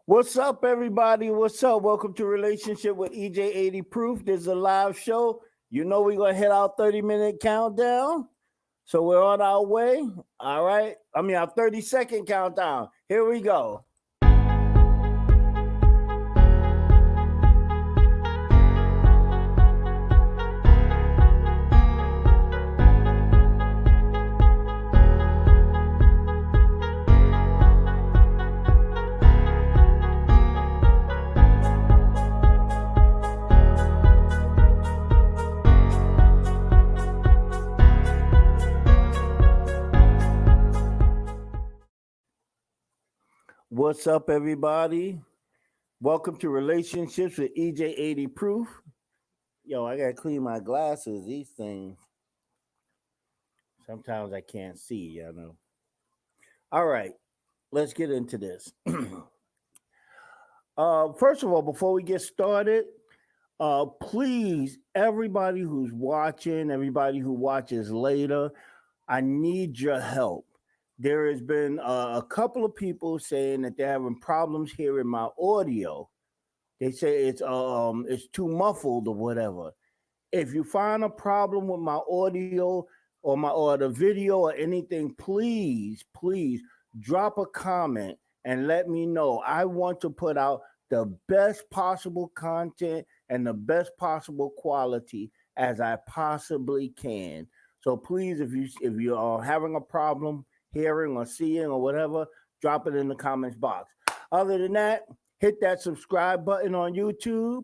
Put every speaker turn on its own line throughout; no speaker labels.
What's up, everybody? What's up? Welcome to Relationship with EJ80 Proof. This is a live show. You know we're gonna hit our 30-minute countdown. So we're on our way. All right. Our 30-second countdown. Here we go. What's up, everybody? Welcome to Relationships with EJ80 Proof. Yo, I gotta clean my glasses. These things. Sometimes I can't see, know. All right, let's get into this. First of all, before we get started, please, everybody who's watching, everybody who watches later, I need your help. There has been a couple of people saying that they're having problems hearing my audio. They say it's too muffled or whatever. If you find a problem with my audio or the video or anything, please drop a comment and let me know. I want to put out the best possible content and the best possible quality as I possibly can. So please, if you are having a problem hearing or seeing or whatever, drop it in the comments box. Other than that, hit that subscribe button on YouTube.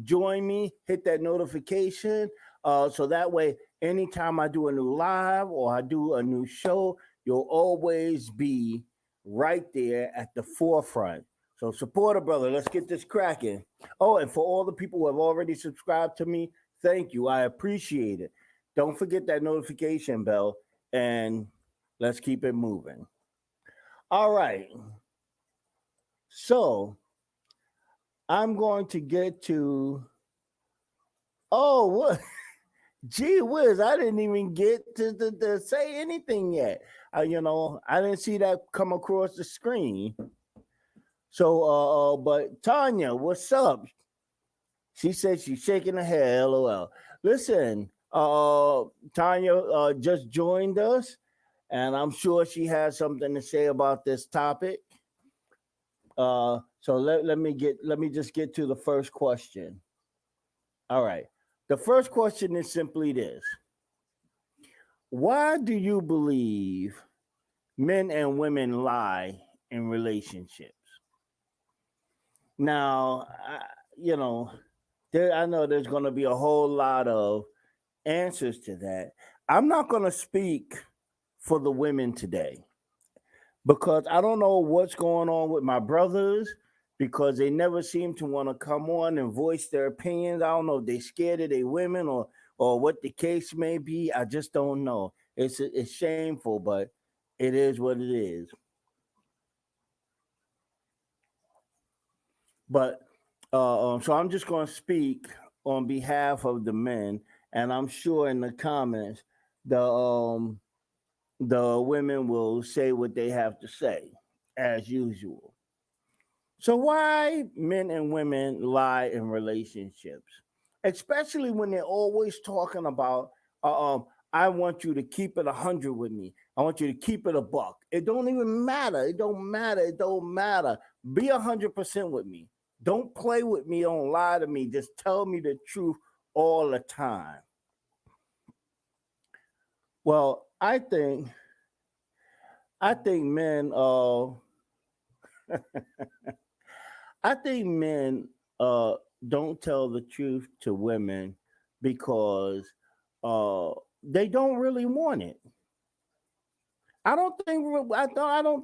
Join me, hit that notification. So that way, anytime I do a new live or I do a new show, you'll always be right there at the forefront. So support a brother. Let's get this cracking. Oh, and for all the people who have already subscribed to me, thank you. I appreciate it. Don't forget that notification bell, and let's keep it moving. All right. So I'm going to get to. Oh, what? Gee whiz, I didn't even get to say anything yet. I didn't see that come across the screen. So, but Tanya, what's up? She said she's shaking her head. LOL. Listen, Tanya just joined us, and I'm sure she has something to say about this topic. So let me just get to the first question. All right. The first question is simply this: why do you believe men and women lie in relationships? Now, I know there's going to be a whole lot of answers to that. I'm not going to speak for the women today because I don't know what's going on with my brothers because they never seem to want to come on and voice their opinions. I don't know if they're scared of their women or what the case may be. I just don't know. It's shameful, but it is what it is. But so I'm just going to speak on behalf of the men, and I'm sure in the comments the women will say what they have to say as usual. So why men and women lie in relationships, especially when they're always talking about, I want you to keep it 100 with me. I want you to keep it a buck. It don't even matter. It don't matter. It don't matter. Be 100% with me. Don't play with me. Don't lie to me. Just tell me the truth all the time. Well, I think men I think men don't tell the truth to women because they don't really want it. I don't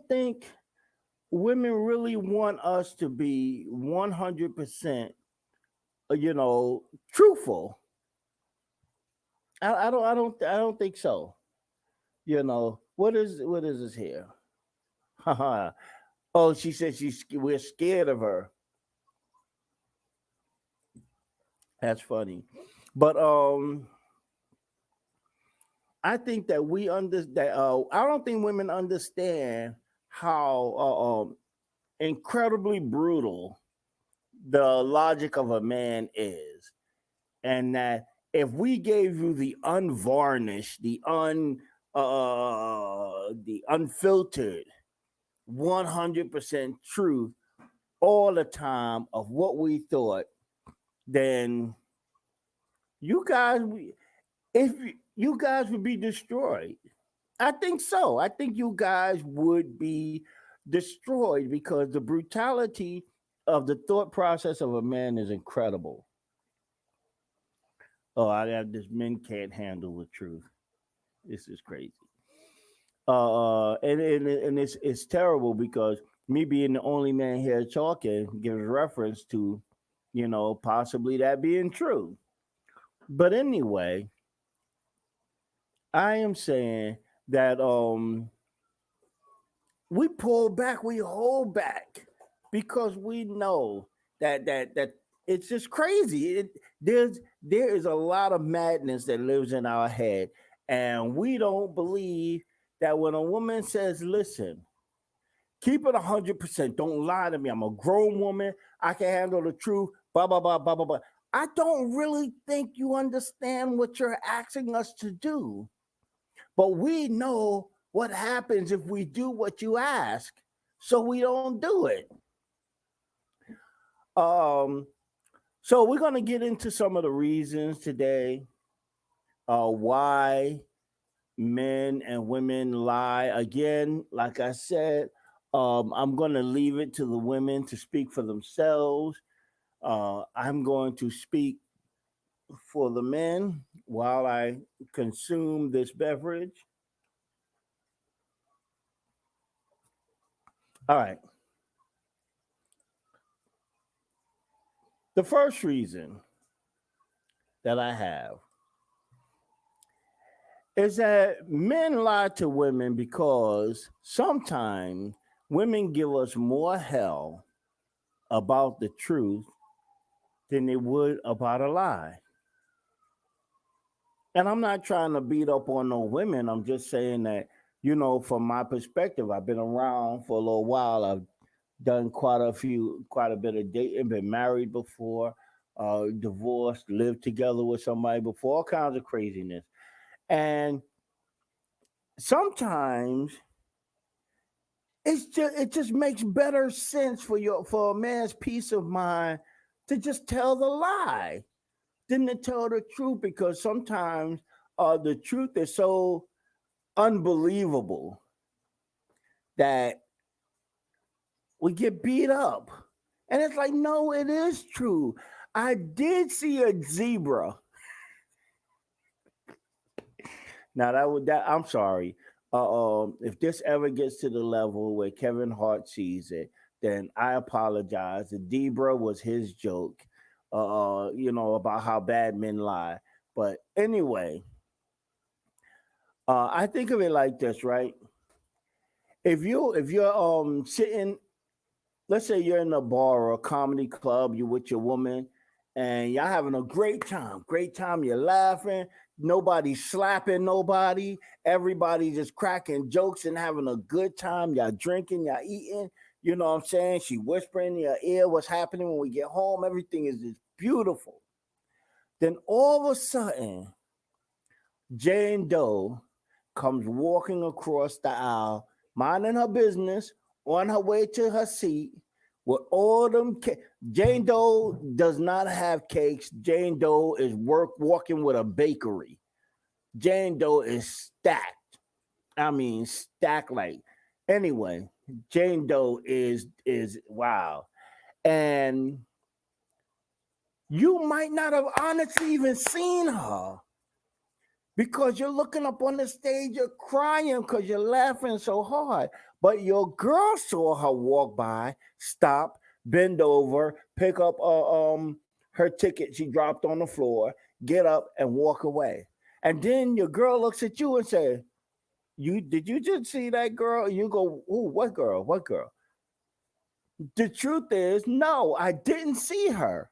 think women really want us to be 100% truthful. I don't think so. What is this here? Oh, she said we're scared of her. That's funny. But I think that I don't think women understand how incredibly brutal the logic of a man is, and that if we gave you the unvarnished, the unfiltered 100% truth all the time of what we thought, then you guys, if you guys would be destroyed. I think so. I think you guys would be destroyed because the brutality of the thought process of a man is incredible. Oh, I have this, men can't handle the truth. This is crazy. And it's terrible because me being the only man here talking gives reference to, possibly that being true. But anyway, I am saying that we pull back, we hold back because we know that it's just crazy. There is a lot of madness that lives in our head, and we don't believe that when a woman says, "Listen, keep it 100%. Don't lie to me. I'm a grown woman. I can handle the truth." Blah blah blah blah blah blah. I don't really think you understand what you're asking us to do, but we know what happens if we do what you ask, so we don't do it. Um, so we're gonna get into some of the reasons today why men and women lie. Again, like I said, I'm gonna leave it to the women to speak for themselves. I'm going to speak for the men while I consume this beverage. All right. The first reason that I have is that men lie to women because sometimes women give us more hell about the truth than they would about a lie. And I'm not trying to beat up on no women. I'm just saying that, from my perspective, I've been around for a little while. I've done quite a bit of dating, been married before, divorced, lived together with somebody before, all kinds of craziness. And sometimes it just makes better sense for a man's peace of mind to just tell the lie than to tell the truth, because sometimes the truth is so unbelievable that we get beat up. And it's like, no, it is true. I did see a zebra. Now that I'm sorry. If this ever gets to the level where Kevin Hart sees it, then I apologize. The zebra was his joke. About how bad men lie. But anyway, I think of it like this, right? If you're sitting, let's say you're in a bar or a comedy club, you're with your woman, and y'all having a great time, you're laughing, nobody's slapping nobody, everybody just cracking jokes and having a good time, y'all drinking, y'all eating, you know what I'm saying? She whispering in your ear what's happening when we get home, everything is just beautiful. Then all of a sudden, Jane Doe comes walking across the aisle, minding her business, on her way to her seat with all them. Jane Doe does not have cakes. Jane Doe is walking with a bakery. Jane Doe is stacked. I mean, stacked like. Anyway, Jane Doe is wow, and you might not have honestly even seen her because you're looking up on the stage, you're crying because you're laughing so hard. But your girl saw her walk by, stop, bend over, pick up her ticket she dropped on the floor, get up and walk away. And then your girl looks at you and say, "You did you just see that girl?" And you go, "Ooh, what girl? What girl?" The truth is, no, I didn't see her.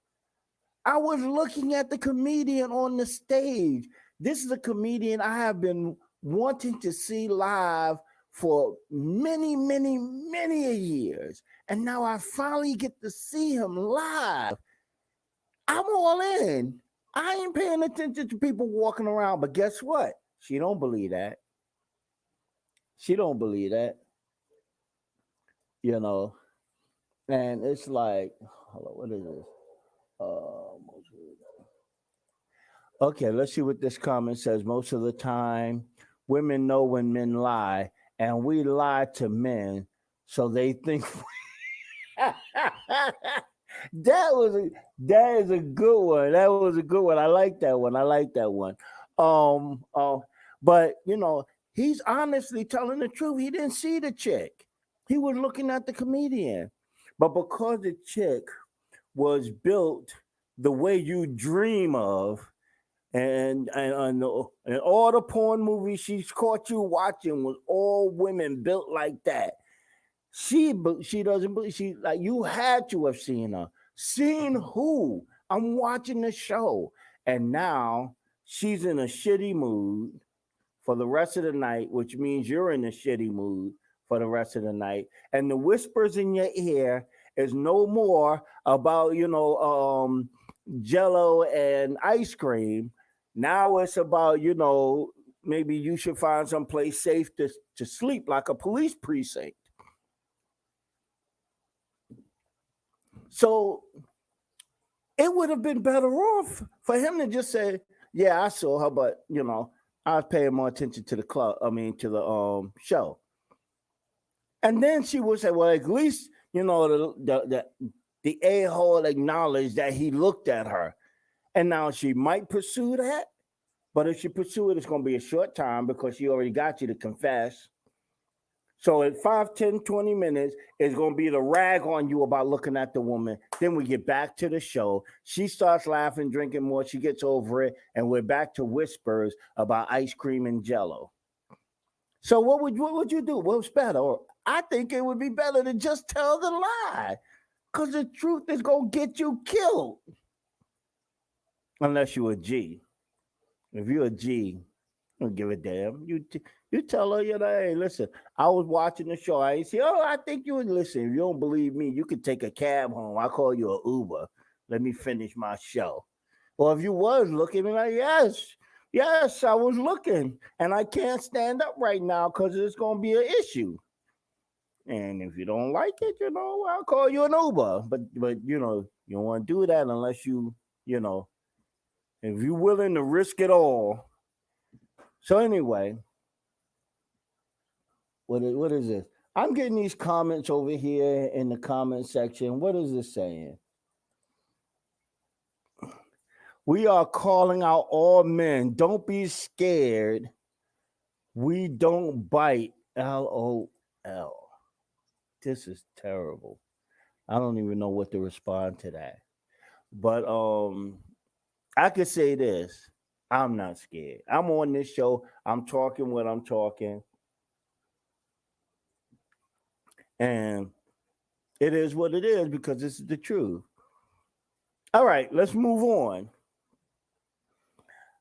I was looking at the comedian on the stage. This is a comedian I have been wanting to see live for many, many, many years. And now I finally get to see him live. I'm all in. I ain't paying attention to people walking around, but guess what? She don't believe that. She don't believe that, you know. And it's like, hold on, what is this? Okay, let's see what this comment says. Most of the time, women know when men lie, and we lie to men, so they think. That is a good one. That was a good one. I like that one. I like that one. Um, uh, but he's honestly telling the truth. He didn't see the chick. He was looking at the comedian, but because the chick was built the way you dream of, and all the porn movies she's caught you watching was all women built like that. She doesn't believe. She like, you had to have seen her. Seen who? I'm watching the show, and now she's in a shitty mood for the rest of the night, which means you're in a shitty mood for the rest of the night. And the whispers in your ear is no more about Jello and ice cream. Now it's about maybe you should find some place safe to sleep, like a police precinct. So it would have been better off for him to just say, "Yeah, I saw her, but I was paying more attention to the club. I mean, to the show." And then she would say, "Well, at least the a hole acknowledged that he looked at her." And now she might pursue that, but if she pursue it, it's going to be a short time because she already got you to confess. So at 5, 10, 20 minutes, it's going to be the rag on you about looking at the woman. Then we get back to the show. She starts laughing, drinking more. She gets over it. And we're back to whispers about ice cream and Jello. So what would you do? What's better? Or I think it would be better to just tell the lie. Because the truth is going to get you killed. Unless you're a G. If you're a G, don't give a damn. You tell her, hey, listen, I was watching the show. I say, oh, I think you would listen. If you don't believe me, you could take a cab home. I'll call you an Uber. Let me finish my show. Or if you was looking, be like, yes, I was looking, and I can't stand up right now because it's gonna be an issue. And if you don't like it, I'll call you an Uber. But you don't want to do that unless you know, if you're willing to risk it all. So anyway, what is this? I'm getting these comments over here in the comment section. What is this saying? We are calling out all men. Don't be scared. We don't bite. LOL. This is terrible. I don't even know what to respond to that. But I could say this. I'm not scared. I'm on this show. I'm talking what I'm talking. And it is what it is because this is the truth. All right, let's move on.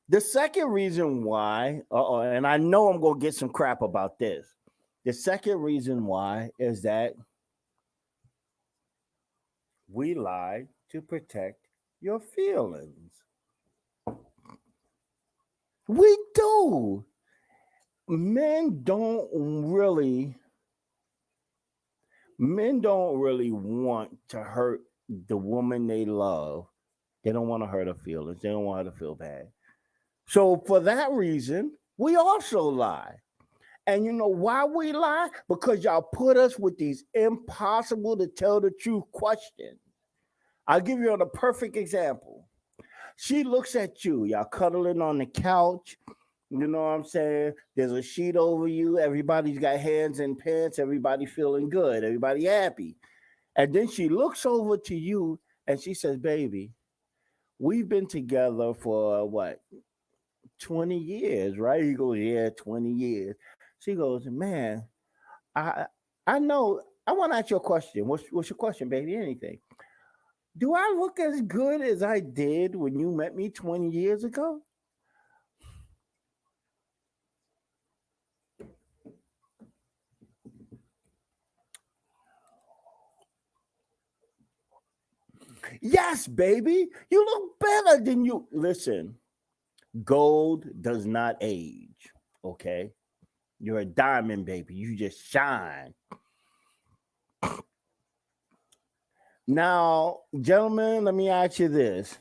The second reason why, and I know I'm going to get some crap about this. The second reason why is that we lie to protect your feelings. We do. Men don't really men don't really want to hurt the woman they love. They don't want to hurt her feelings. They don't want her to feel bad. So for that reason, we also lie. And you know why we lie? Because y'all put us with these impossible to tell the truth questions. I'll give you a perfect example. She looks at you, y'all cuddling on the couch. You know what I'm saying? There's a sheet over you. Everybody's got hands in pants. Everybody feeling good. Everybody happy. And then she looks over to you and she says, "Baby, we've been together for what, 20 years, right?" He goes, "Yeah, 20 years." She goes, "Man, I I know. I want to ask you a question. What's your question, baby? Anything? Do I look as good as I did when you met me 20 years ago?" Yes, baby, you look better than you. Listen, gold does not age. Okay, you're a diamond, baby. You just shine. Now, gentlemen, let me ask you this,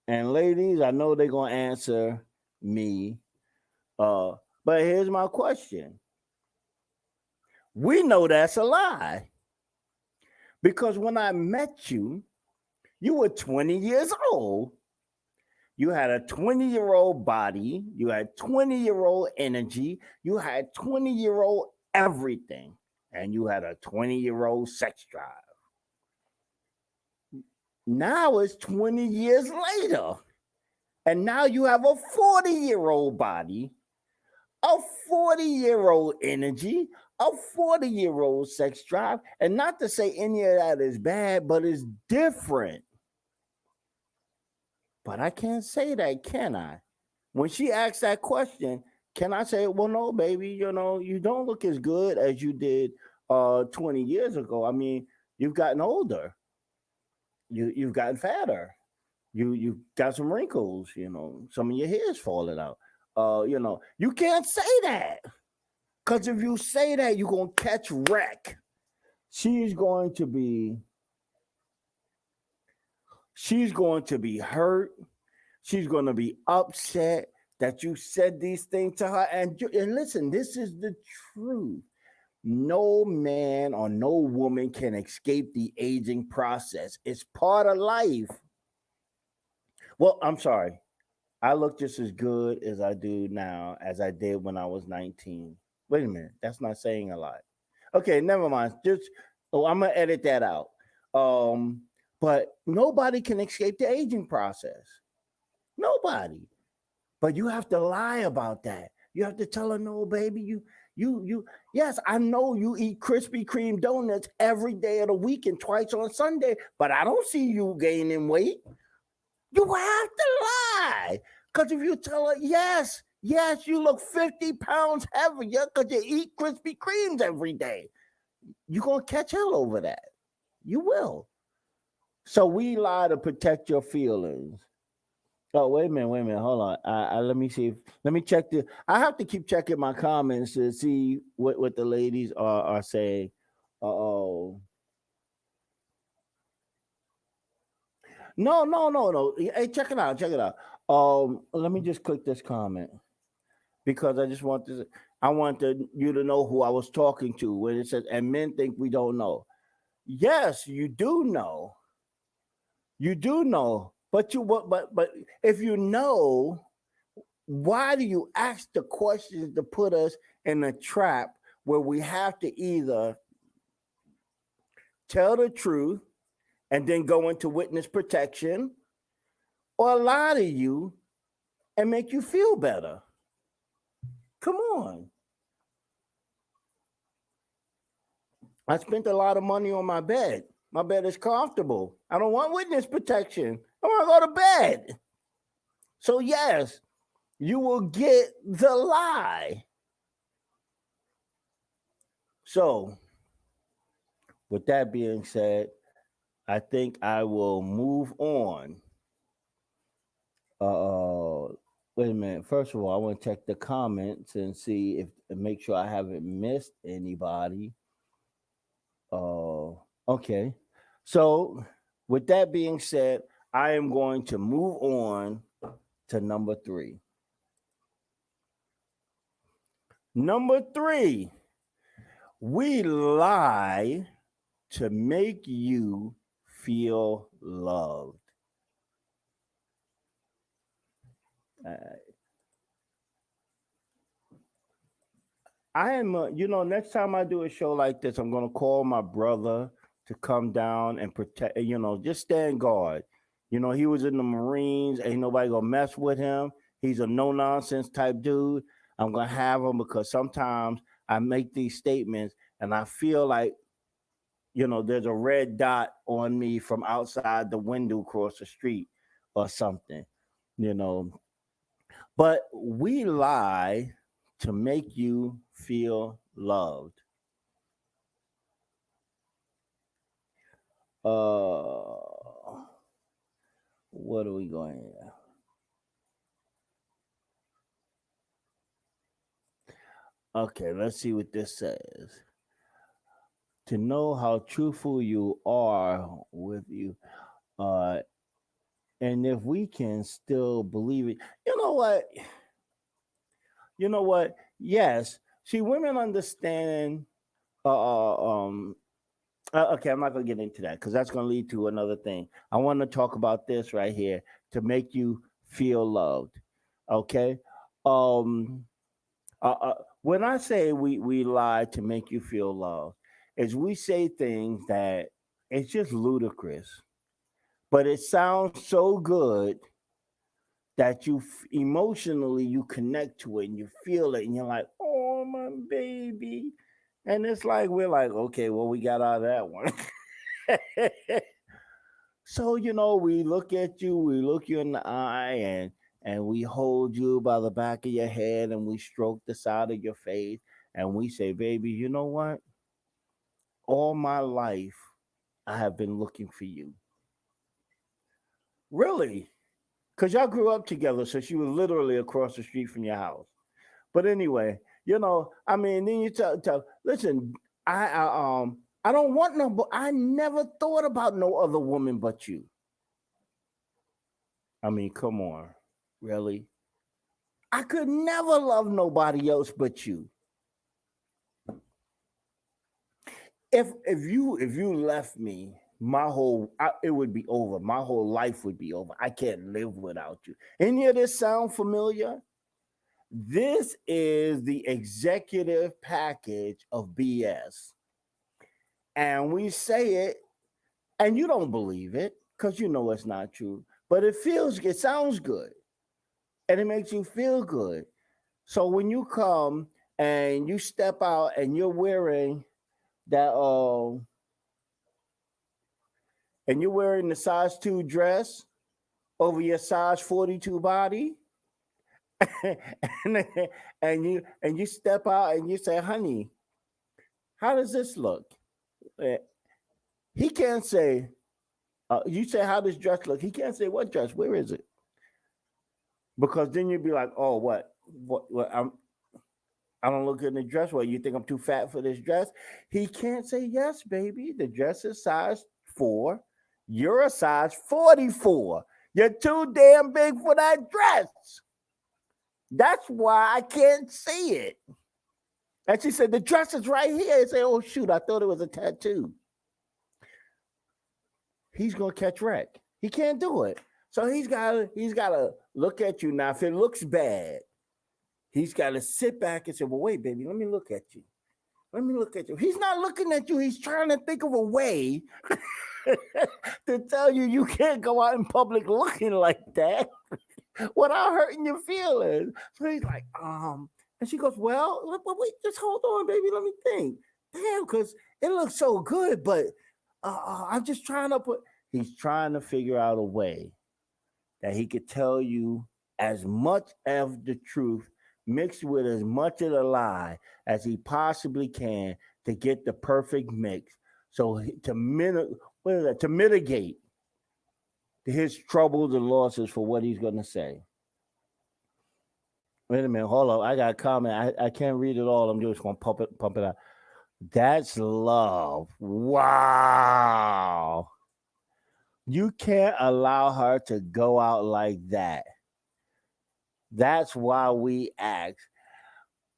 and ladies, I know they're gonna answer me. Uh, but here's my question: we know that's a lie because when I met you, you were 20 years old. You had a 20-year-old body. You had 20-year-old energy. You had 20-year-old everything. And you had a 20-year-old sex drive. Now it's 20 years later. And now you have a 40-year-old body, a 40-year-old energy, a 40-year-old sex drive. And not to say any of that is bad, but it's different. But I can't say that, can I? When she asked that question, can I say, well, no, baby, you don't look as good as you did 20 years ago. I mean, you've gotten older. You've gotten fatter. You've got some wrinkles, some of your hair's falling out. You can't say that. Because if you say that, you're gonna catch wreck. She's going to be she's going to be hurt. She's going to be upset that you said these things to her. And listen, this is the truth. No man or no woman can escape the aging process. It's part of life. Well, I'm sorry. I look just as good as I do now as I did when I was 19. Wait a minute. That's not saying a lot. Okay, never mind. I'm gonna edit that out. Um, but nobody can escape the aging process. Nobody. But you have to lie about that. You have to tell her, no, baby, yes, I know you eat Krispy Kreme donuts every day of the week and twice on Sunday, but I don't see you gaining weight. You have to lie. Because if you tell her, yes, you look 50 pounds heavier because you eat Krispy Kremes every day, you're going to catch hell over that. You will. So we lie to protect your feelings. Oh, wait a minute, hold on. Let me see. Let me check the. I have to keep checking my comments to see what the ladies are saying. Oh, no. Hey, check it out. Check it out. Let me just click this comment because I just want this. I want you to know who I was talking to when it says, and men think we don't know. Yes, you do know. You do know. But if you know, why do you ask the questions to put us in a trap where we have to either tell the truth and then go into witness protection or lie to you and make you feel better? Come on. I spent a lot of money on my bed. My bed is comfortable. I don't want witness protection. I want to go to bed. So, yes, you will get the lie. So, with that being said, I think I will move on. Uh, Wait a minute. First of all, I want to check the comments and see if make sure I haven't missed anybody. Okay. So, with that being said, I am going to move on to number 3. Number 3, we lie to make you feel loved. Uh, I am, next time I do a show like this, I'm going to call my brother to come down and protect, just stand guard. He was in the Marines. Ain't nobody going to mess with him. He's a no nonsense type dude. I'm going to have him because sometimes I make these statements and I feel like, there's a red dot on me from outside the window across the street or something, you know. But we lie to make you feel loved. Uh, what are we going here? Okay, let's see what this says. To know how truthful you are with you, uh, and if we can still believe it. You know what? You know what? Yes. See, women understand. Uh, uh, um. Okay, I'm not gonna get into that because that's gonna lead to another thing. I want to talk about this right here to make you feel loved. Okay. Um. When I say we lie to make you feel loved, is we say things that it's just ludicrous, but it sounds so good that emotionally you connect to it and you feel it and you're like, oh my baby, and it's like we're like, okay, well we got out of that one. So we look at you, we look you in the eye, and we hold you by the back of your head and we stroke the side of your face and we say, baby, you know what? All my life I have been looking for you. Really? Because y'all grew up together, so she was literally across the street from your house. But anyway, I mean, then you tell listen, I don't want no, but I never thought about no other woman but you. I mean, come on, really? I could never love nobody else but you. If you left me, it would be over. My whole life would be over. I can't live without you. Any of this sound familiar? This is the executive package of BS. And we say it, and you don't believe it because you know it's not true. But it sounds good, and it makes you feel good. So when you come and you step out and you're wearing that, and you're wearing the size 2 dress over your size 42 body, and, and you step out and you say, honey, how does this look? Eh, He can't say, you say, how does dress look? He can't say, what dress? Where is it? Because then you'd be like, oh, what? I don't look good in the dress. Well, you think I'm too fat for this dress? He can't say, yes, baby. The dress is size 4. You're a size 44. You're too damn big for that dress. That's why I can't see it. And she said, the dress is right here. I say, oh, shoot, I thought it was a tattoo. He's going to catch wreck. He can't do it. So he's gotta look at you. Now, if it looks bad, he's got to sit back and say, well, wait, baby, let me look at you. Let me look at you. He's not looking at you. He's trying to think of a way to tell you can't go out in public looking like that without hurting your feelings. So he's like, and she goes, well, wait, just hold on, baby. Let me think. Damn, because it looks so good, but I'm just trying to he's trying to figure out a way that he could tell you as much of the truth mixed with as much of the lie as he possibly can to get the perfect mix. So to mitigate his troubles and losses for what he's going to say. Wait a minute, hold on. I got a comment. I can't read it all. I'm just going to pump it out. That's love. Wow. You can't allow her to go out like that. That's why we ask.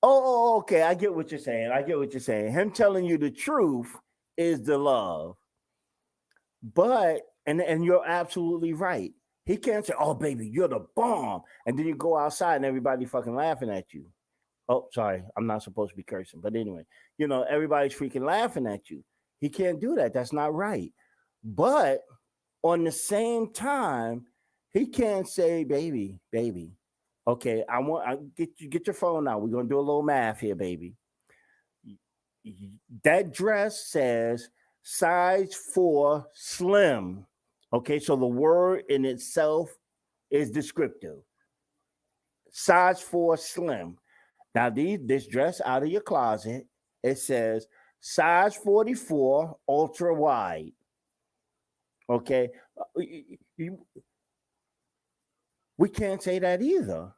Okay. I get what you're saying. Him telling you the truth is the love. But and you're absolutely right. He can't say, "Oh, baby, you're the bomb," and then you go outside and everybody fucking laughing at you. Oh, sorry, I'm not supposed to be cursing, but anyway, everybody's freaking laughing at you. He can't do that. That's not right. But on the same time, he can't say, baby. Okay, I get your phone out. We're gonna do a little math here, baby. That dress says size 4 slim. Okay, so the word in itself is descriptive. Size 4 slim. Now, this dress out of your closet, it says size 44 ultra wide. Okay, We can't say that either.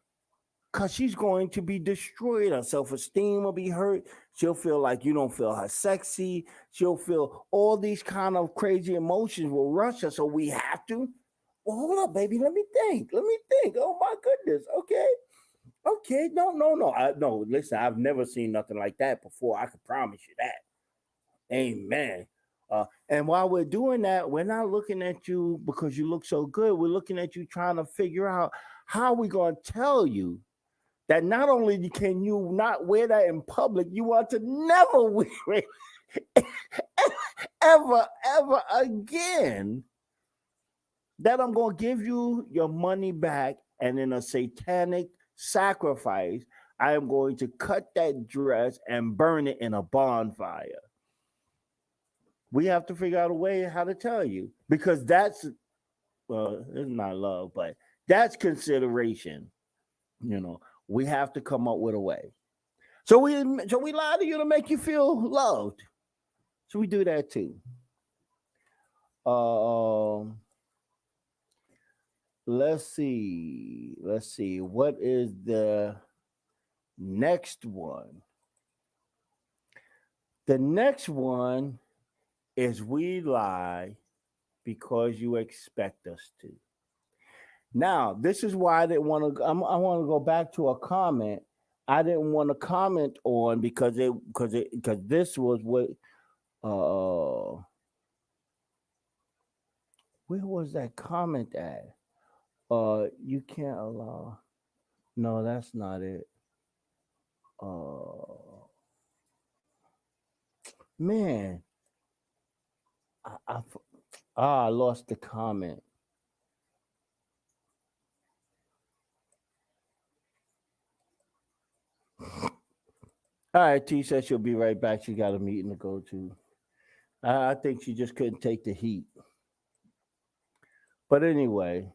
Because she's going to be destroyed. Her self-esteem will be hurt. She'll feel like you don't feel her sexy. She'll feel all these kind of crazy emotions will rush her. So we have to. Well, hold up, baby. Let me think. Let me think. Oh my goodness. Okay. Okay. No, no, no. No, listen, I've never seen nothing like that before. I can promise you that. Amen. And while we're doing that, we're not looking at you because you look so good. We're looking at you trying to figure out how we going to tell you that not only can you not wear that in public, you want to never wear it ever, ever again. That I'm going to give you your money back, and in a satanic sacrifice, I am going to cut that dress and burn it in a bonfire. We have to figure out a way how to tell you because that's, well, it's not love, but that's consideration. You know, we have to come up with a way. So we lie to you to make you feel loved. So we do that too. Um, let's see. Let's see. What is the next one? The next one is we lie because you expect us to. Now, this is why I didn't want to. I want to go back to a comment I didn't want to comment on because this was what uh where was that comment at? You can't allow. No, that's not it. Uh, man, I, I f- I lost the comment. All right, T said she'll be right back. She got a meeting to go to. I think she just couldn't take the heat. But anyway,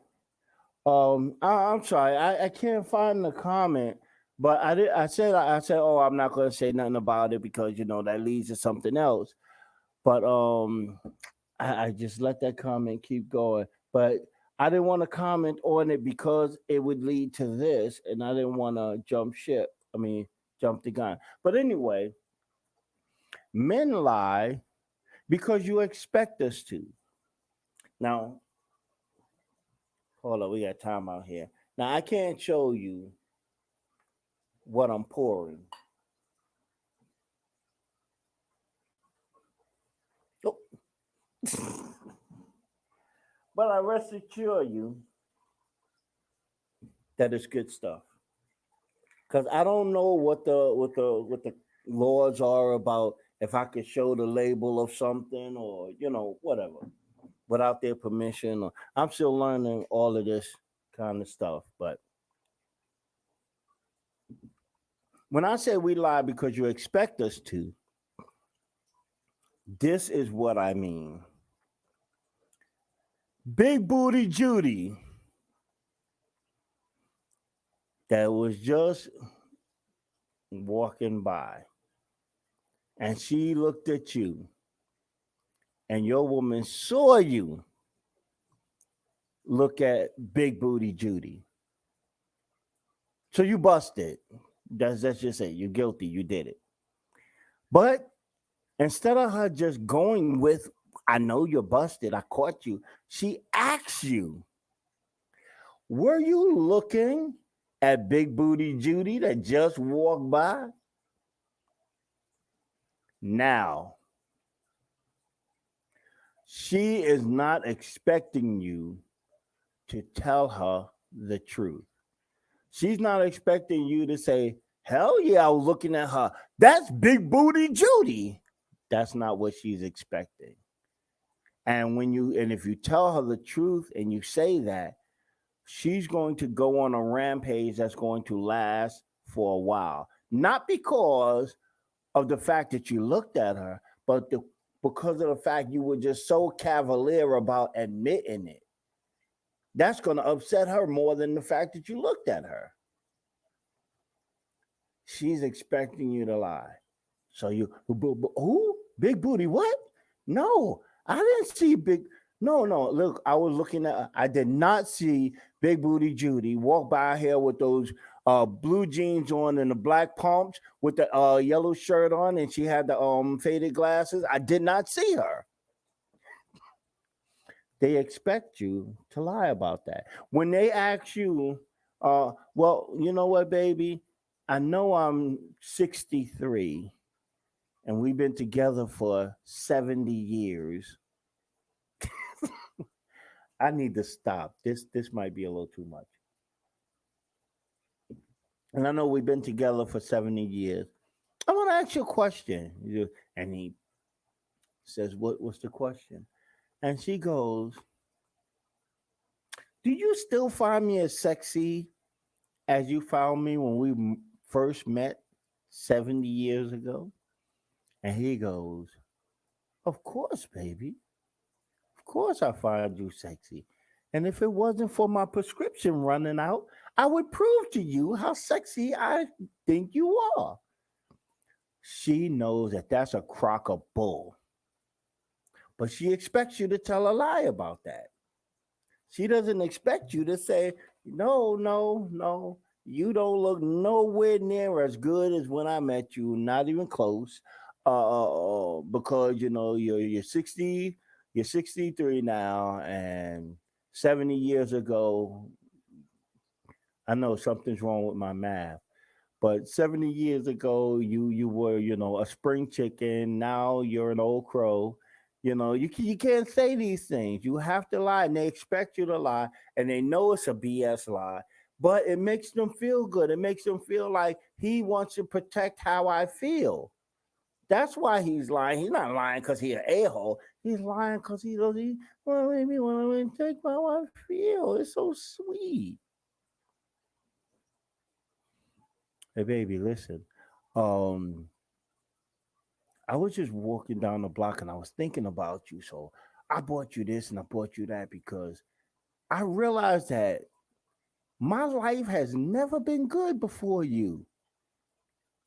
I'm sorry, I can't find the comment. But I said, oh, I'm not going to say nothing about it because that leads to something else. But I just let that comment keep going. But I didn't want to comment on it because it would lead to this, and I didn't want to jump ship. I mean, jump the gun. But anyway, men lie because you expect us to. Now, hold on, we got time out here. Now, I can't show you what I'm pouring. Oh. But I rest assure you that it's good stuff. Because I don't know what the laws are about if I could show the label of something or whatever without their permission. Or I'm still learning all of this kind of stuff. But when I say we lie because you expect us to, this is what I mean. Big Booty Judy that was just walking by and she looked at you and your woman saw you look at Big Booty Judy. So you busted. That's just it. You're guilty. You did it. But instead of her just going with, I know you're busted, I caught you, she asks you, were you looking at Big Booty Judy that just walked by? Now, she is not expecting you to tell her the truth. She's not expecting you to say, hell yeah, I was looking at her. That's Big Booty Judy. That's not what she's expecting. And if you tell her the truth and you say that, she's going to go on a rampage that's going to last for a while. Not because of the fact that you looked at her, but because of the fact you were just so cavalier about admitting it. That's going to upset her more than the fact that you looked at her. She's expecting you to lie. So who? Big Booty? What? No, I didn't see big. No, no. Look, I was looking at. I did not see Big Booty Judy walk by here with those blue jeans on and the black pumps with the yellow shirt on, and she had the faded glasses. I did not see her. They expect you to lie about that. When they ask you, well, you know what, baby? I know I'm 63 and we've been together for 70 years. I need to stop. This might be a little too much. And I know we've been together for 70 years. I want to ask you a question. And he says, what's the question? And she goes, do you still find me as sexy as you found me when we first met 70 years ago? And he goes, of course, baby. Of course, I find you sexy. And if it wasn't for my prescription running out, I would prove to you how sexy I think you are. She knows that that's a crock of bull, but she expects you to tell a lie about that. She doesn't expect you to say, no, no, no, you don't look nowhere near as good as when I met you, not even close. Because you're 60, you're 63 now, and 70 years ago, I know something's wrong with my math. But 70 years ago, you were, a spring chicken. Now you're an old crow. You can't say these things. You have to lie, and they expect you to lie, and they know it's a BS lie. But it makes them feel good. It makes them feel like he wants to protect how I feel. That's why he's lying. He's not lying because he's an a-hole. He's lying because he does. He well, make me want to take my wife feel. It's so sweet. Hey, baby, listen. Um, I was just walking down the block and I was thinking about you. So I bought you this and I bought you that because I realized that my life has never been good before you.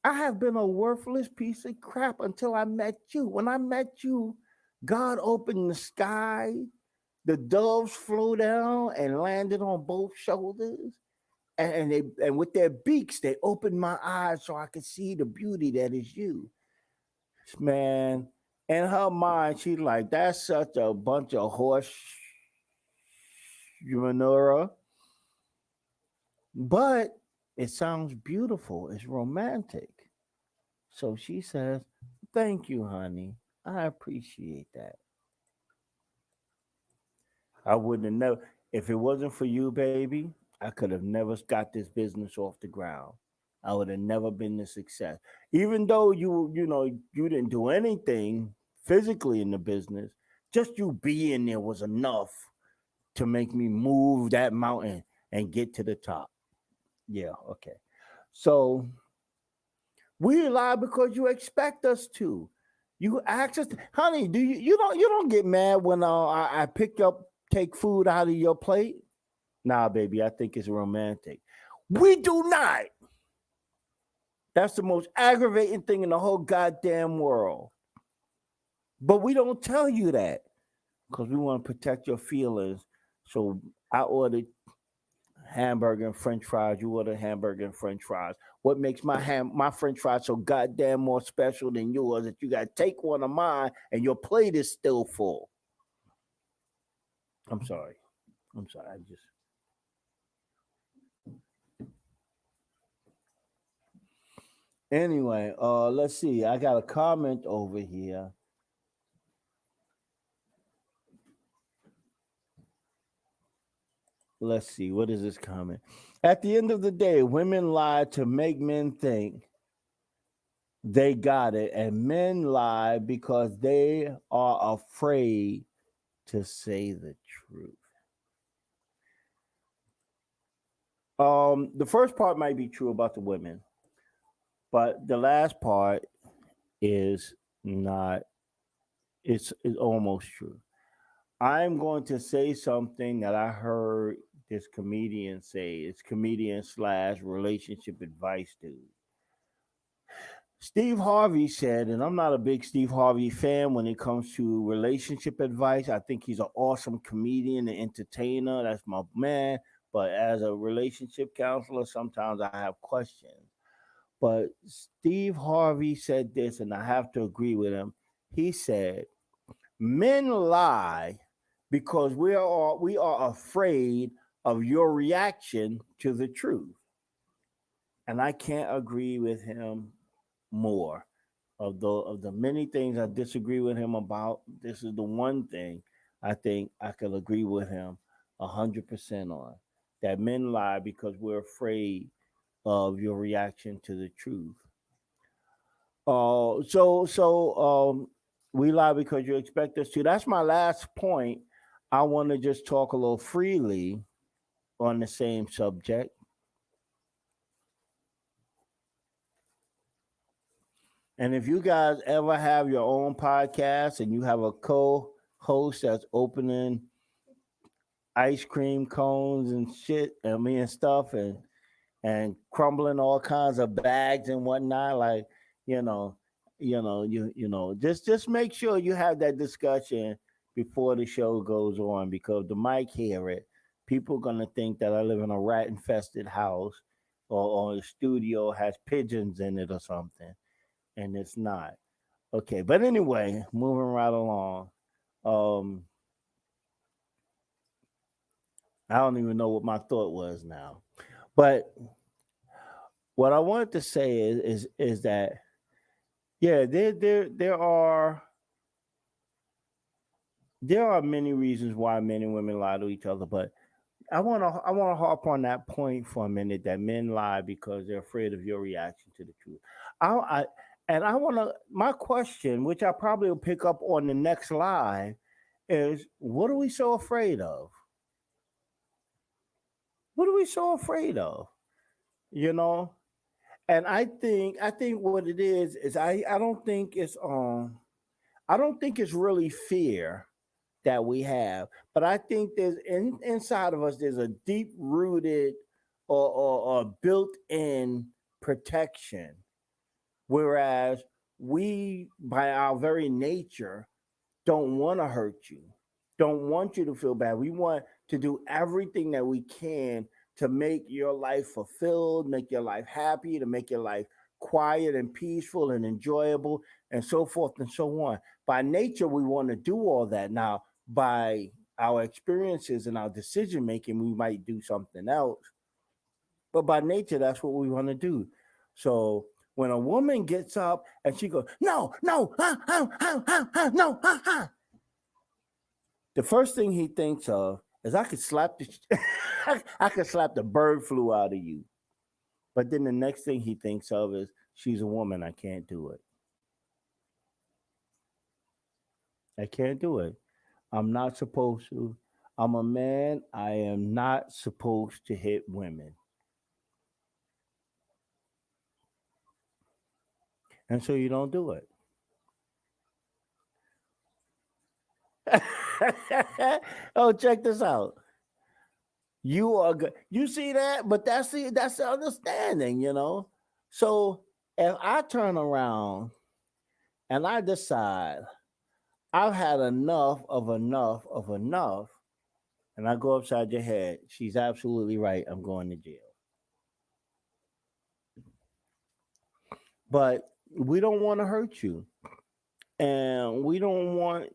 I have been a worthless piece of crap until I met you. When I met you, God opened the sky, the doves flew down and landed on both shoulders. And with their beaks, they opened my eyes so I could see the beauty that is you. Man, in her mind, she's like, that's such a bunch of horse manure. But it sounds beautiful. It's romantic. So she says, thank you, honey. I appreciate that. I wouldn't have never, if it wasn't for you, baby, I could have never got this business off the ground. I would have never been a success. Even though you didn't do anything physically in the business, just you being there was enough to make me move that mountain and get to the top. Yeah, okay. So we lie because you expect us to. You ask us, honey. Do you don't get mad when I pick up take food out of your plate? Nah, baby, I think it's romantic. We do not. That's the most aggravating thing in the whole goddamn world. But we don't tell you that because we want to protect your feelings. So I ordered hamburger and French fries. You ordered hamburger and French fries. What makes my French fries so goddamn more special than yours? That you got to take one of mine and your plate is still full. I'm sorry. I'm sorry. I just anyway. Let's see. I got a comment over here. Let's see. What is this comment? At the end of the day, women lie to make men think they got it, and men lie because they are afraid to say the truth. The first part might be true about the women, but the last part is not. It's almost true. I'm going to say something that I heard this comedian say. It's comedian slash relationship advice dude. Steve Harvey said, and I'm not a big Steve Harvey fan when it comes to relationship advice. I think he's an awesome comedian and entertainer. That's my man. But as a relationship counselor, sometimes I have questions. But Steve Harvey said this, and I have to agree with him. He said, "Men lie because we are afraid of your reaction to the truth." And I can't agree with him more. Of the many things I disagree with him about, this is the one thing I think I could agree with him 100% on. That men lie because we're afraid of your reaction to the truth. We lie because you expect us to. That's my last point. I want to just talk a little freely on the same subject. And if you guys ever have your own podcast and you have a co-host that's opening ice cream cones and shit, and stuff, and crumbling all kinds of bags and whatnot, like, you know, just make sure you have that discussion before the show goes on, because the mic hear it, people gonna think that I live in a rat infested house, or the studio has pigeons in it or something, and it's not. Okay, but anyway, moving right along. Um, I don't even know what my thought was now, but what I wanted to say is that, yeah, there are many reasons why men and women lie to each other, but I wanna harp on that point for a minute, that men lie because they're afraid of your reaction to the truth. I and I wanna My question, which I probably will pick up on the next live, is what are we so afraid of? What are we so afraid of? You know? And I think what it is I don't think it's really fear that we have, but I think inside of us there's a deep rooted or built in protection, whereas we, by our very nature, don't want to hurt you, don't want you to feel bad. We want to do everything that we can to make your life fulfilled, make your life happy, to make your life quiet and peaceful and enjoyable, and so forth and so on. By nature, we want to do all that. Now, by our experiences and our decision making, we might do something else, but by nature, that's what we want to do. So when a woman gets up and she goes, "No, no, no, the first thing he thinks of is, I could slap the I could slap the bird flu out of you. But then the next thing he thinks of is, she's a woman, I can't do it. I can't do it. I'm not supposed to. I'm a man. I am not supposed to hit women. And so you don't do it. Oh, check this out. You are good. You see that? But that's the understanding, you know. So if I turn around and I decide I've had enough of enough of enough, and I go upside your head, she's absolutely right. I'm going to jail. But we don't want to hurt you. And we don't want,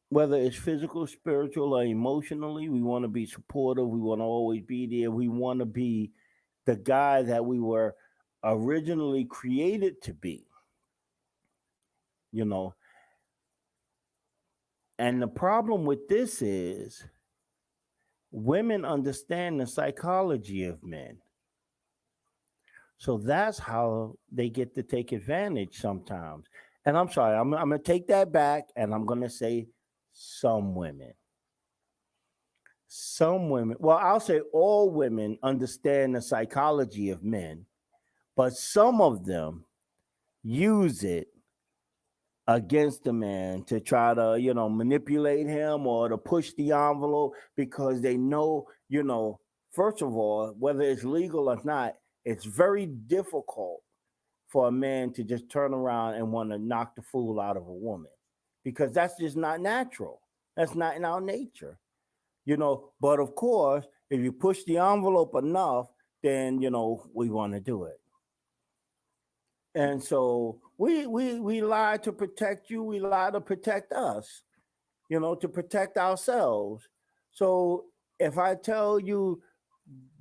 whether it's physical, spiritual, or emotionally, we want to be supportive. We want to always be there. We want to be the guy that we were originally created to be, you know. And the problem with this is, women understand the psychology of men. So that's how they get to take advantage sometimes. And I'm sorry, I'm going to take that back, and I'm going to say some women. Some women, well, I'll say all women understand the psychology of men, but some of them use it against the man to try to, manipulate him or to push the envelope, because they know, first of all, whether it's legal or not, it's very difficult for a man to just turn around and want to knock the fool out of a woman, because that's just not natural. That's not in our nature, But of course, if you push the envelope enough, then we want to do it. And so we lie to protect you. We lie to protect us, to protect ourselves. So if I tell you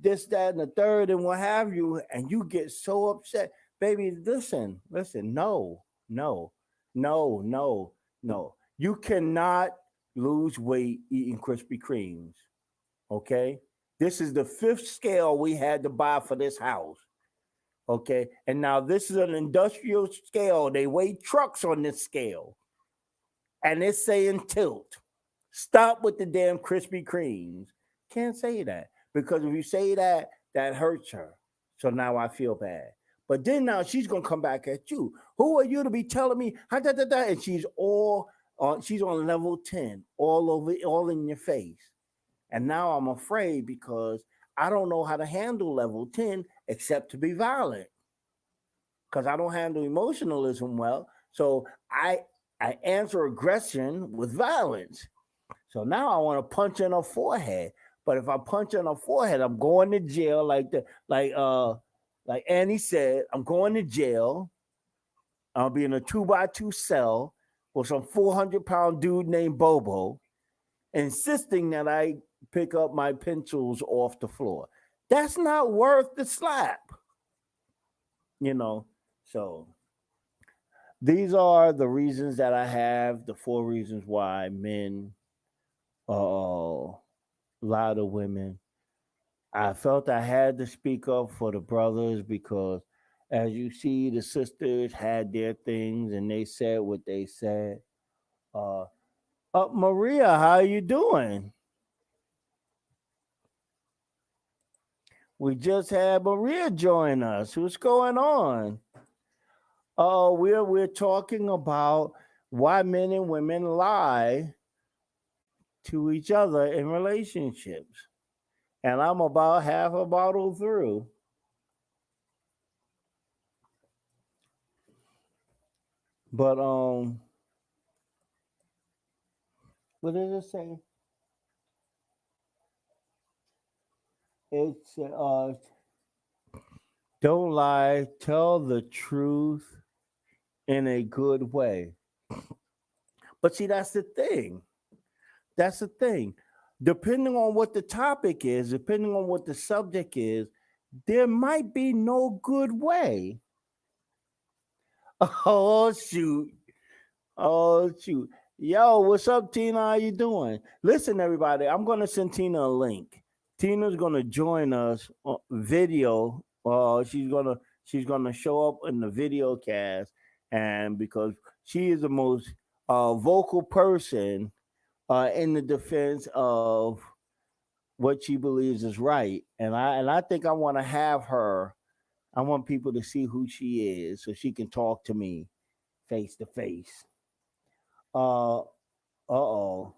this, that, and the third, and what have you, and you get so upset, baby, listen, no, no, no, no, no. You cannot lose weight eating Krispy Kremes. Okay? This is the fifth scale we had to buy for this house. Okay? And now this is an industrial scale. They weigh trucks on this scale. And it's saying tilt. Stop with the damn Krispy Kremes. Can't say that. Because if you say that, that hurts her. So now I feel bad. But then now she's gonna come back at you. Who are you to be telling me? And she's on level 10, all over, all in your face. And now I'm afraid because I don't know how to handle level 10 except to be violent. Because I don't handle emotionalism well. So I answer aggression with violence. So now I want to punch in her forehead. But if I punch in her forehead, I'm going to jail like Annie said, I'm going to jail. I'll be in a 2x2 cell with some 400-pound dude named Bobo, insisting that I pick up my pencils off the floor. That's not worth the slap. So these are the reasons that I have, the 4 reasons why men lie to women. I felt I had to speak up for the brothers because, as you see, the sisters had their things and they said what they said. Uh, Maria, how you doing? We just had Maria join us. What's going on? We're talking about why men and women lie to each other in relationships, and I'm about half a bottle through. But what does it say? It's don't lie, tell the truth in a good way. But see, that's the thing. That's the thing. Depending on what the topic is, depending on what the subject is, there might be no good way. Oh shoot. Oh shoot. Yo, what's up, Tina? How you doing? Listen, everybody, I'm gonna send Tina a link. Tina's gonna join us on video. She's gonna show up in the video cast, and because she is the most vocal person in the defense of what she believes is right, and I think I want to have her. I want people to see who she is, so she can talk to me face to face. Uh oh.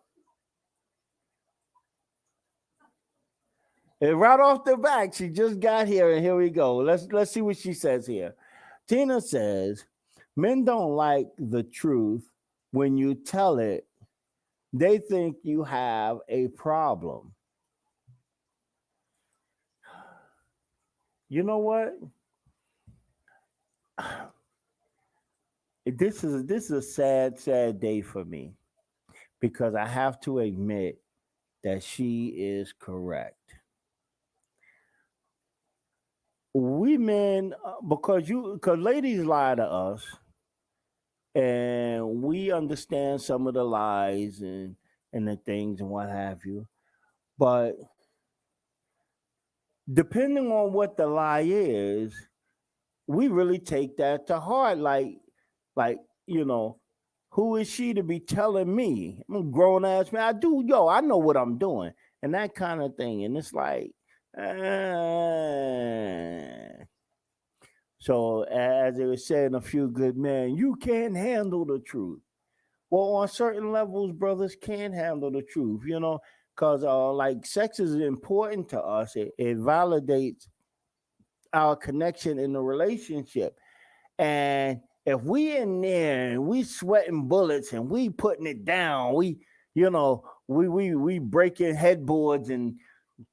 And right off the back, she just got here, and here we go. Let's see what she says here. Tina says, "Men don't like the truth when you tell it. They think you have a problem." You know what? This is a sad day for me because I have to admit that she is correct. We men, because ladies lie to us, and we understand some of the lies and the things and what have you. But depending on what the lie is, we really take that to heart. Like you know, who is she to be telling me? I'm a grown ass man. I know what I'm doing, and that kind of thing. And it's like, uh, so as it was saying, a few good men, you can't handle the truth. Well, on certain levels, brothers can handle the truth, because like sex is important to us. It validates our connection in the relationship. And if we in there and we sweating bullets and we putting it down, we breaking headboards and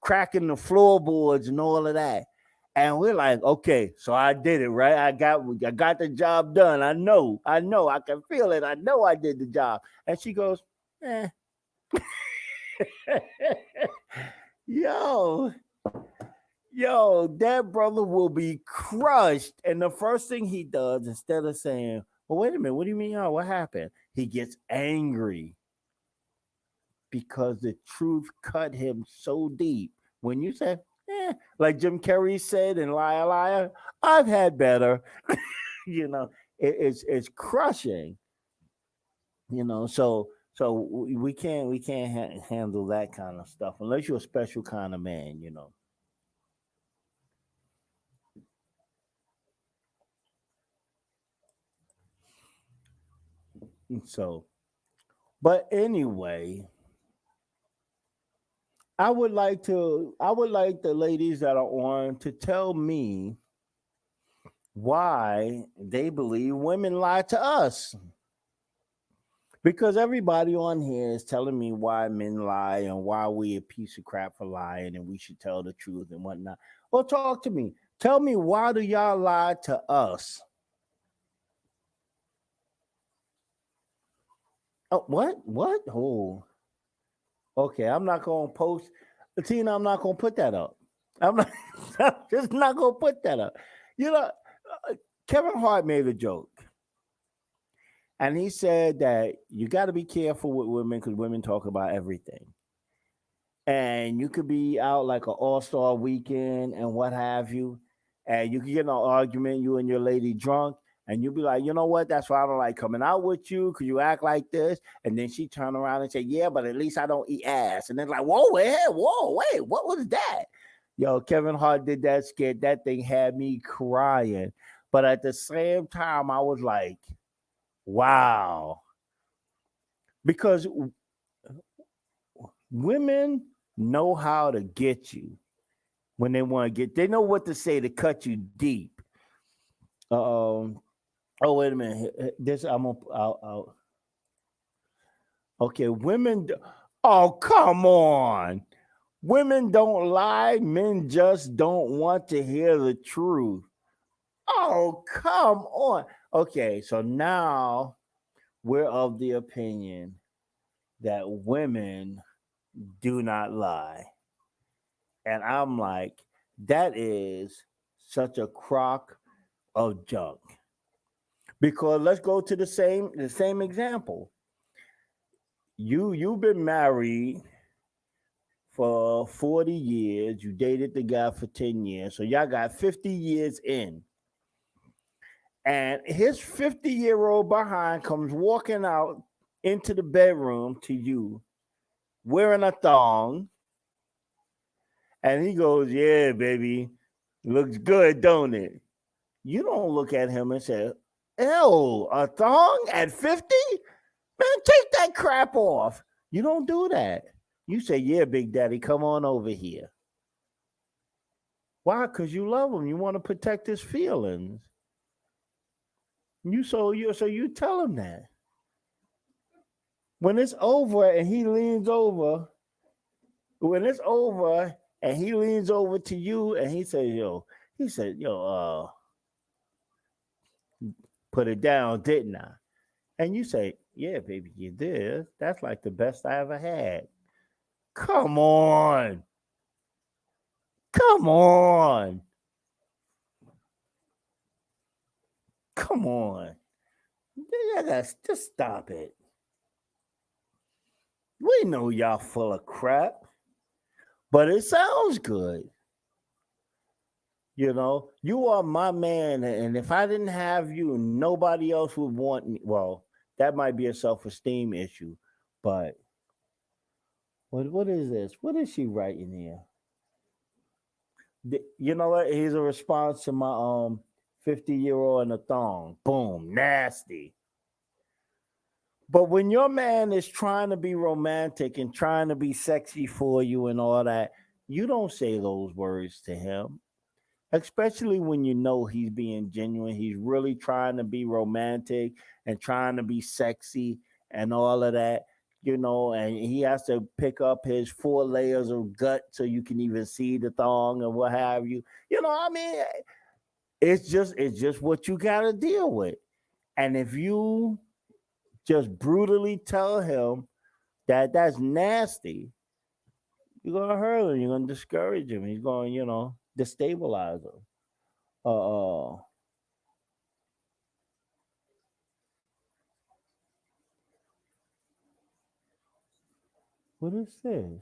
cracking the floorboards and all of that. And we're like, okay, so I did it, right? I got the job done. I know, I can feel it. I know I did the job. And she goes, eh. yo, that brother will be crushed. And the first thing he does, instead of saying, well, wait a minute, what do you mean? Oh, what happened? He gets angry because the truth cut him so deep. When you say, like Jim Carrey said in Liar Liar, I've had better. It's crushing. So we can't handle that kind of stuff unless you're a special kind of man. So, but anyway, I would like the ladies that are on to tell me why they believe women lie to us. Because everybody on here is telling me why men lie and why we a piece of crap for lying and we should tell the truth and whatnot. Well, talk to me. Tell me, why do y'all lie to us? Oh, what? What? Oh, okay. I'm not gonna post, Tina. I'm not gonna put that up. I'm not. I'm just not gonna put that up. You know, Kevin Hart made a joke, and he said that you got to be careful with women because women talk about everything. And you could be out like an all-star weekend and what have you, and you could get in an argument, you and your lady drunk, and you'll be like, you know what, that's why I don't like coming out with you because you act like this. And then she turn around and say, yeah, but at least I don't eat ass. And then like, whoa, wait, what was that? Yo, Kevin Hart did that skit. That thing had me crying. But at the same time, I was like, wow. Because women know how to get you when they want to they know what to say to cut you deep. Um, oh, wait a minute. This, okay, oh, come on. Women don't lie. Men just don't want to hear the truth. Oh, come on. Okay, so now we're of the opinion that women do not lie. And I'm like, that is such a crock of junk. Because let's go to the same example. You've been married for 40 years, you dated the guy for 10 years, so y'all got 50 years in. And his 50-year-old behind comes walking out into the bedroom to you wearing a thong, and he goes, yeah, baby, looks good, don't it? You don't look at him and say, ew, a thong at 50? Man, take that crap off. You don't do that. You say, yeah, Big Daddy, come on over here. Why? Because you love him. You want to protect his feelings. So you tell him that. When it's over and he leans over, when it's over and he leans over to you and he said, yo, put it down, didn't I? And you say, yeah, baby, you did. That's like the best I ever had. Come on. Come on. Come on. Yeah, just stop it. We know y'all full of crap, but it sounds good. You are my man, and if I didn't have you, nobody else would want me. Well, that might be a self-esteem issue, but what is this? What is she writing here? You know what? Here's a response to my 50-year-old in a thong. Boom, nasty. But when your man is trying to be romantic and trying to be sexy for you and all that, you don't say those words to him. especially when you know he's being genuine. He's really trying to be romantic and trying to be sexy and all of that, and he has to pick up his 4 layers of gut so you can even see the thong and what have you. I mean, it's just what you got to deal with. And if you just brutally tell him that that's nasty, you're gonna hurt him. You're gonna discourage him. He's going, destabilize him. Uh, what is this?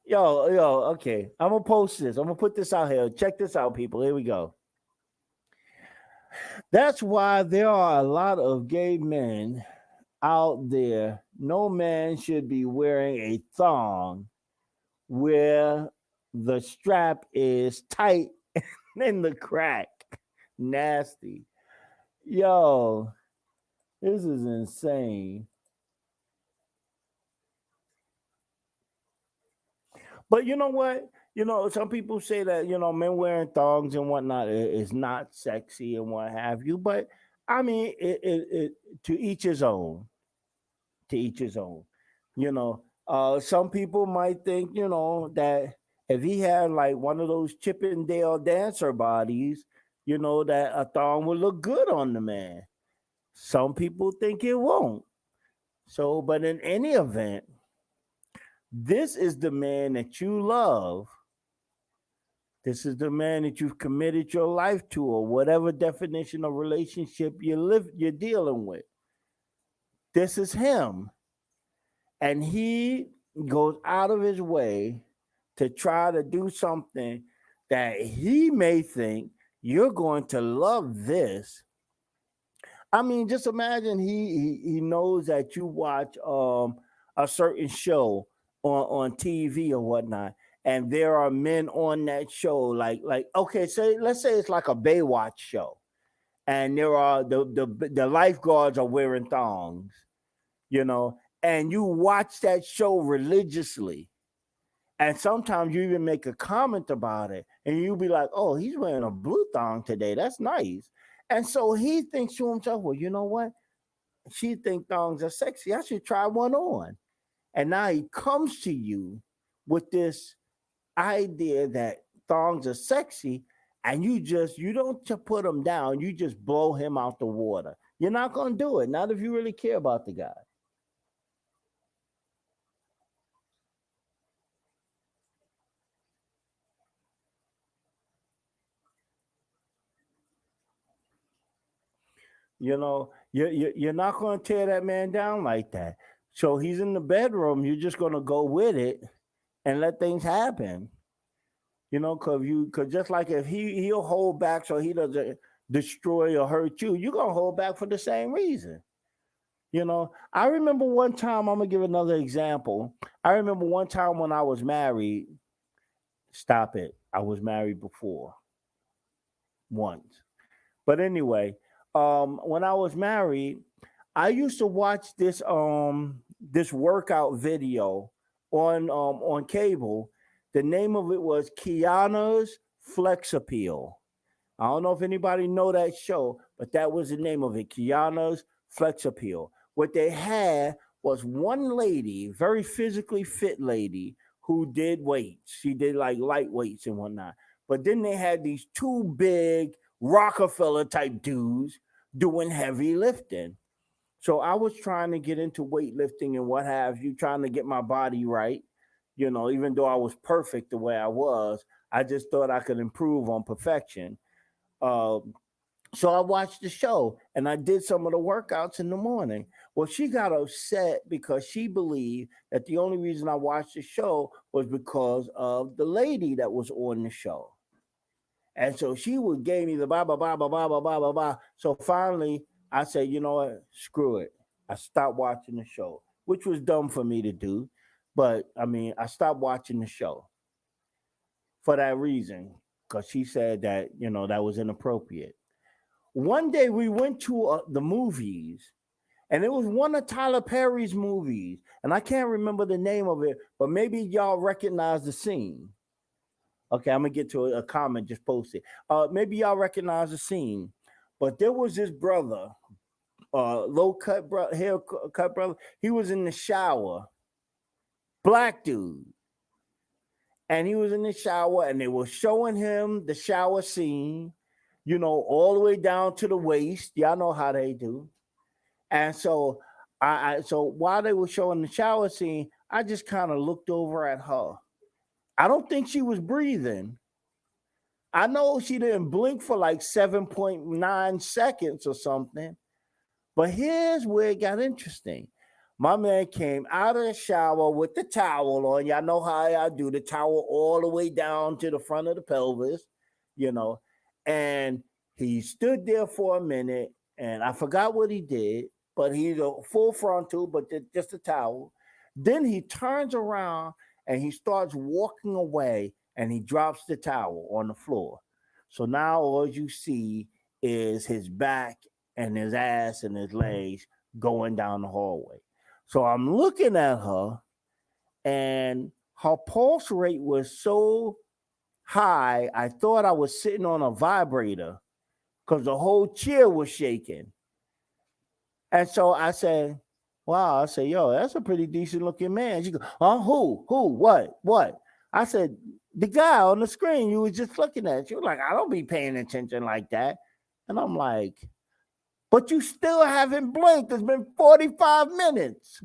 Yo, okay. I'm gonna post this. I'm gonna put this out here. Check this out, people. Here we go. That's why there are a lot of gay men out there. No man should be wearing a thong where the strap is tight in the crack. Nasty. Yo, this is insane. But you know what? Some people say that, men wearing thongs and whatnot is not sexy and what have you. But I mean, to each his own. To each his own. Some people might think, that if he had like one of those Chippendale dancer bodies, that a thong would look good on the man. Some people think it won't. So, but in any event, this is the man that you love. This is the man that you've committed your life to, or whatever definition of relationship you're dealing with. This is him. And he goes out of his way to try to do something that he may think you're going to love this. I mean, just imagine he knows that you watch a certain show on TV or whatnot, and there are men on that show like okay, say let's say it's like a Baywatch show, and there are the lifeguards are wearing thongs, you know, and you watch that show religiously. And sometimes you even make a comment about it, and you'll be like, "Oh, he's wearing a blue thong today. That's nice." And so he thinks to himself, "Well, you know what? She thinks thongs are sexy. I should try one on." And now he comes to you with this idea that thongs are sexy, and you don't put him down. You just blow him out the water. You're not gonna do it. Not if you really care about the guy. You're not going to tear that man down like that. So he's in the bedroom. You're just going to go with it and let things happen. Cause just like if he'll hold back so he doesn't destroy or hurt you, you're gonna hold back for the same reason. I remember one time. I'm gonna give another example. I remember one time when I was married. Stop it. I was married before once. But anyway, when I was married, I used to watch this workout video on cable. The name of it was Kiana's Flex Appeal. I don't know if anybody know that show, but that was the name of it, Kiana's Flex Appeal. What they had was one lady, very physically fit lady, who did weights. She did like light weights and whatnot. But then they had these two big Rockefeller type dudes doing heavy lifting. So I was trying to get into weightlifting and what have you, trying to get my body right. Even though I was perfect the way I was, I just thought I could improve on perfection. Uh, so I watched the show and I did some of the workouts in the morning. Well, she got upset because she believed that the only reason I watched the show was because of the lady that was on the show. And so she would gave me the blah blah blah blah blah blah blah blah blah. So finally, I said, you know what? Screw it. I stopped watching the show, which was dumb for me to do. But I mean, I stopped watching the show for that reason because she said that that was inappropriate. One day we went to the movies, And it was one of Tyler Perry's movies. And I can't remember the name of it, but maybe y'all recognize the scene. Okay, I'm gonna get to a comment just posted. Maybe y'all recognize the scene. But there was this brother, low cut hair cut brother. He was in the shower, black dude, and he was in the shower, and they were showing him the shower scene, all the way down to the waist. Y'all know how they do. And so, so while they were showing the shower scene, I just kind of looked over at her. I don't think she was breathing. I know she didn't blink for like 7.9 seconds or something. But here's where it got interesting. My man came out of the shower with the towel on. Y'all know how I do the towel all the way down to the front of the pelvis, you know. And he stood there for a minute, and I forgot what he did, but he's a full frontal, but just a towel. Then he turns around and he starts walking away, and he drops the towel on the floor. So now all you see is his back and his ass and his legs going down the hallway. So I'm looking at her, and her pulse rate was so high, I thought I was sitting on a vibrator because the whole chair was shaking. And so I said, wow, I said, yo, that's a pretty decent looking man. She goes, huh? Who? What? I said, the guy on the screen you was just looking at. She was like, I don't be paying attention like that. And I'm like, but you still haven't blinked. It's been 45 minutes.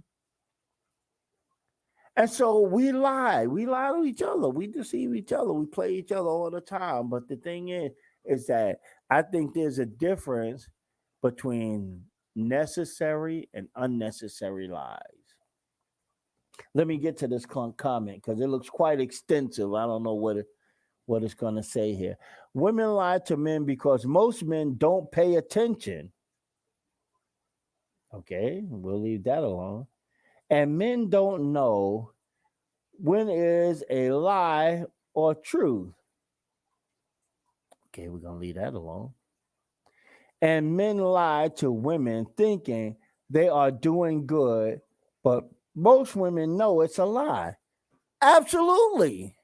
And so we lie. We lie to each other. We deceive each other. We play each other all the time. But the thing is that I think there's a difference between necessary and unnecessary lies. Let me get to this comment because it looks quite extensive. I don't know what it's going to say here. Women lie to men because most men don't pay attention. Okay, we'll leave that alone. And men don't know when is a lie or truth. Okay, we're going to leave that alone. And men lie to women thinking they are doing good, but most women know it's a lie. Absolutely.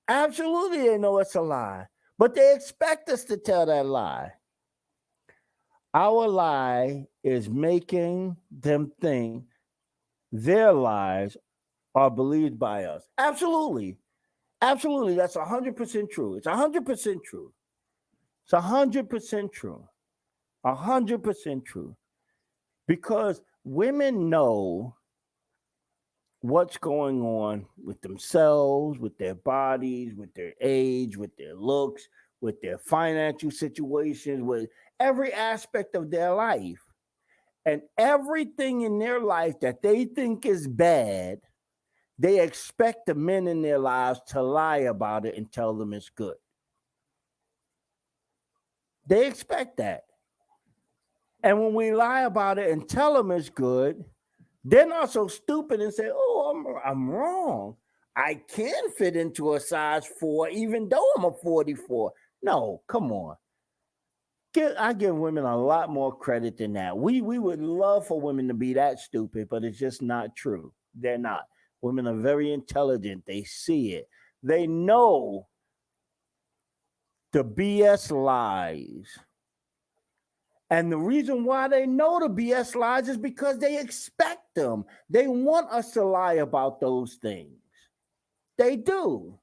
Absolutely, they know it's a lie, but they expect us to tell that lie. Our lie is making them think their lies are believed by us. Absolutely. Absolutely. That's 100% true. It's 100% true. It's 100% true. 100% true. Because women know what's going on with themselves, with their bodies, with their age, with their looks, with their financial situations, with every aspect of their life. And everything in their life that they think is bad, they expect the men in their lives to lie about it and tell them it's good. They expect that. And when we lie about it and tell them it's good, they're not so stupid and say, oh, I'm wrong. I can fit into a size 4 even though I'm a 44. No, come on. I give women a lot more credit than that. We would love for women to be that stupid, but it's just not true. They're not. Women are very intelligent. They see it. They know the BS lies. And the reason why they know the BS lies is because they expect them. They want us to lie about those things. They do.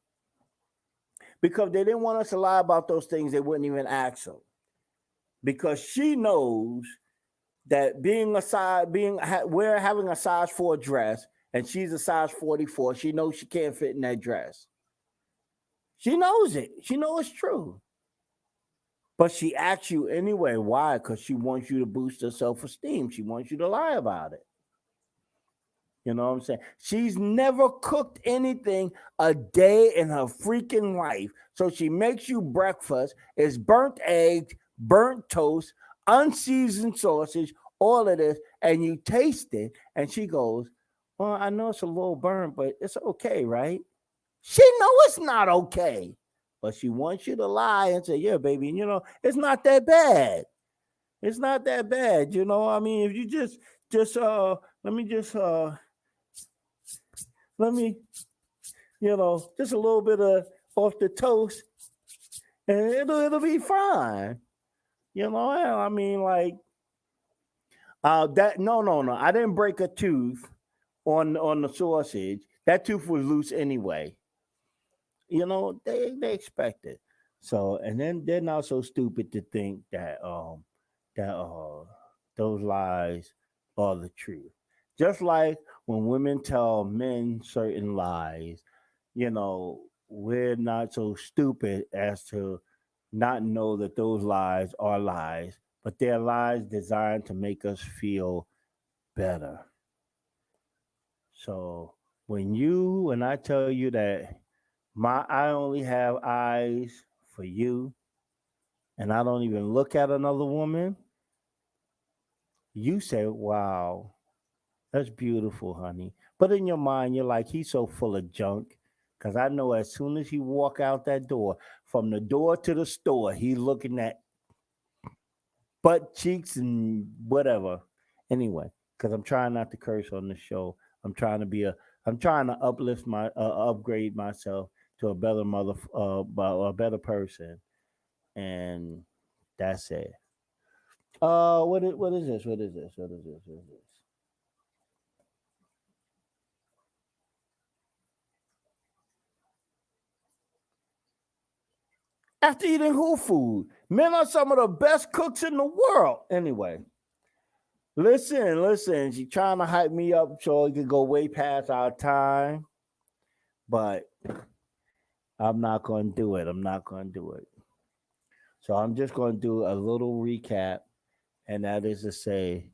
Because they didn't want us to lie about those things, they wouldn't even ask them. Because she knows that having a size 4 dress and she's a size 44, she knows she can't fit in that dress. She knows it. She knows it's true. But she asks you anyway. Why? Because she wants you to boost her self-esteem. She wants you to lie about it. You know what I'm saying? She's never cooked anything a day in her freaking life. So she makes you breakfast. It's burnt eggs, burnt toast, unseasoned sausage, all of this. And you taste it. And she goes, well, I know it's a little burnt, but it's okay, right? She knows it's not okay. But she wants you to lie and say, yeah, baby, it's not that bad. It's not that bad, you know. I mean, if you just let me just let me just a little bit of off the toast, and it'll be fine. You know, I mean, like that. No. I didn't break a tooth on the sausage. That tooth was loose anyway. You know, they expect it. So, and then they're not so stupid to think that those lies are the truth. Just like when women tell men certain lies, we're not so stupid as to not know that those lies are lies, but they're lies designed to make us feel better. So when I tell you that I only have eyes for you and I don't even look at another woman, you say, "Wow, that's beautiful, honey." But in your mind, you're like, "He's so full of junk." Cause I know as soon as he walk out that door, from the door to the store, he's looking at butt cheeks and whatever. Anyway, because I'm trying not to curse on the show. I'm trying to be a. I'm trying to upgrade myself to a better a better person, and that's it. What is this? What is this? What is this? What is this? After eating who food, men are some of the best cooks in the world. Anyway, listen. She trying to hype me up so it could go way past our time, but I'm not going to do it. I'm not going to do it. So I'm just going to do a little recap, and that is to say,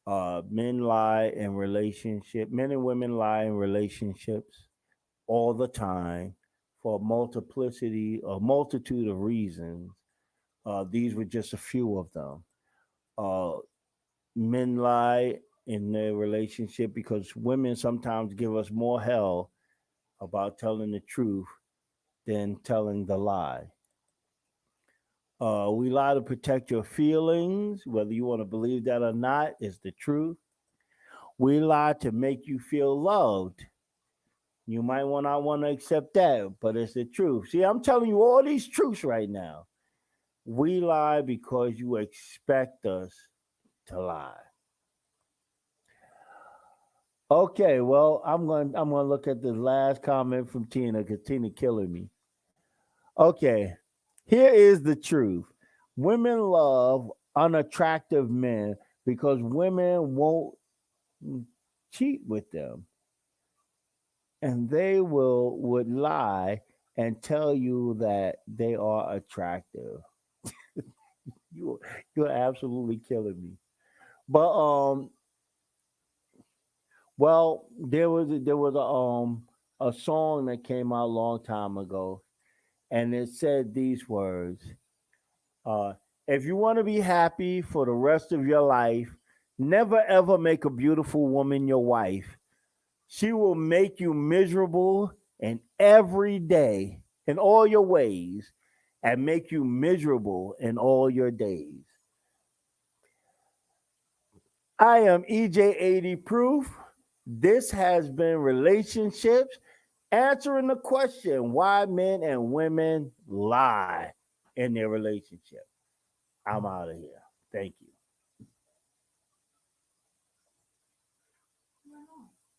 men lie in relationship. Men and women lie in relationships all the time for a multitude of reasons. These were just a few of them. Uh, Men lie in their relationship because women sometimes give us more hell about telling the truth than telling the lie. We lie to protect your feelings, whether you want to believe that or not, is the truth. We lie to make you feel loved. You might not want to accept that, but it's the truth. See, I'm telling you all these truths right now. We lie because you expect us to lie. Okay, well, I'm going to look at the last comment from Tina because Tina killing me. Okay, here is the truth. Women love unattractive men because women won't cheat with them, and they would lie and tell you that they are attractive. You you're absolutely killing me. But well, there was a song that came out a long time ago, and it said these words: uh, "If you want to be happy for the rest of your life, never ever make a beautiful woman your wife. She will make you miserable in every day, in all your ways, and make you miserable in all your days." I am EJ80 Proof. This has been Relationships, answering the question why men and women lie in their relationship. I'm out of here. Thank you.